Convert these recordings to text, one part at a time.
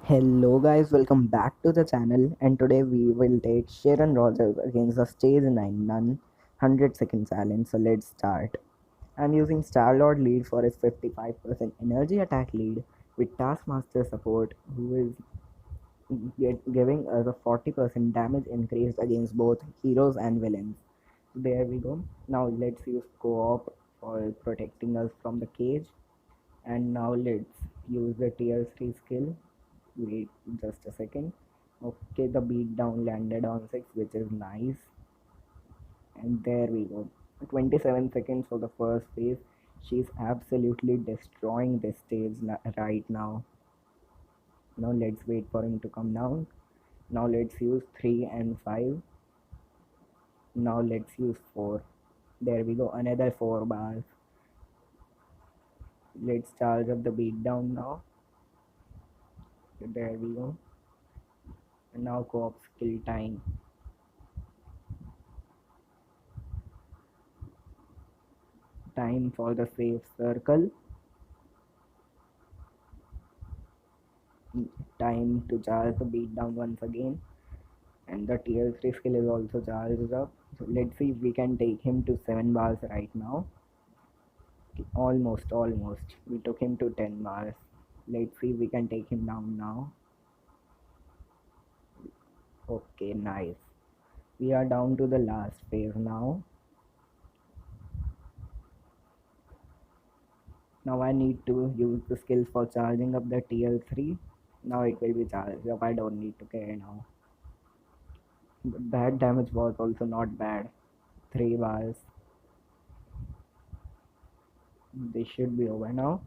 Hello guys, welcome back to the channel, and today we will take Sharon Rogers against the Stage 9 Nun 100-second challenge. So let's start. I'm using Star-Lord lead for his 55% energy attack lead with Taskmaster support, who is giving us a 40% damage increase against both heroes and villains. There we go. Now let's use co-op for protecting us from the cage. And now let's use the tier 3 skill. Wait just a second. Okay, the beat down landed on 6, which is nice. And there we go. 27 seconds for the first phase. She's absolutely destroying this stage right now. Now let's wait for him to come down. Now let's use 3 and 5. Now let's use 4. There we go, another 4 bars. Let's charge up the beat down now. There we go. And now co-op skill time. Time for the safe circle. Time to charge the beat down once again. And the tier 3 skill is also charged up. So let's see if we can take him to 7 bars right now. Almost. We took him to 10 bars. Let's see if we can take him down now. Okay, nice. We are down to the last phase now. Now I need to use the skills for charging up the tier 3. Now it will be charged up. I don't need to care now. But that damage was also not bad. 3 bars. This should be over now.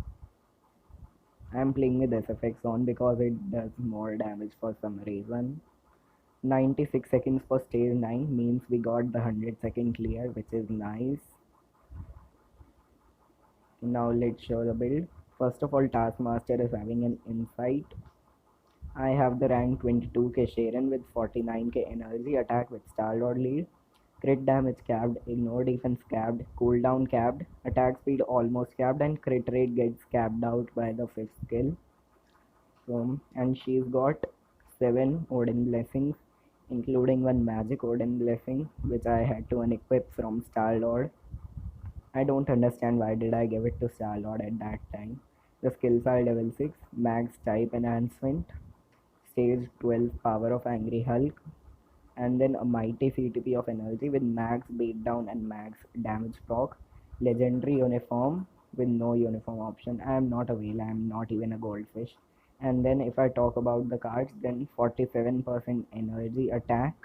I'm playing with SFX on because it does more damage for some reason. 96 seconds for stage 9 means we got the 100-second clear, which is nice. Now let's show the build. First of all, Taskmaster is having an insight. I have the rank 22k Sharon with 49k energy, attack with Star-Lord lead, crit damage capped, ignore defense capped, cooldown capped, attack speed almost capped, and crit rate gets capped out by the 5th skill. So, and she's got 7 Odin blessings, including one magic Odin blessing, which I had to unequip from Star-Lord. I don't understand why did I give it to Star-Lord at that time. The skills are level 6, max type enhancement, stage 12 power of Angry Hulk, and then a mighty CTP of energy with max beatdown and max damage proc, legendary uniform with no uniform option. I am not a whale, I am not even a goldfish. And then if I talk about the cards, then 47% energy attack.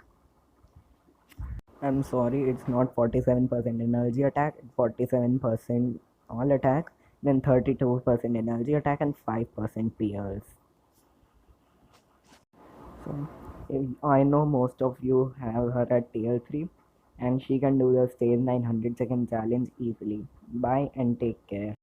I'm sorry, it's not 47% energy attack, 47% all attack, then 32% energy attack and 5% Pierce. So I know most of you have her at tier 3, and she can do the stage 900-second challenge easily. Bye and take care.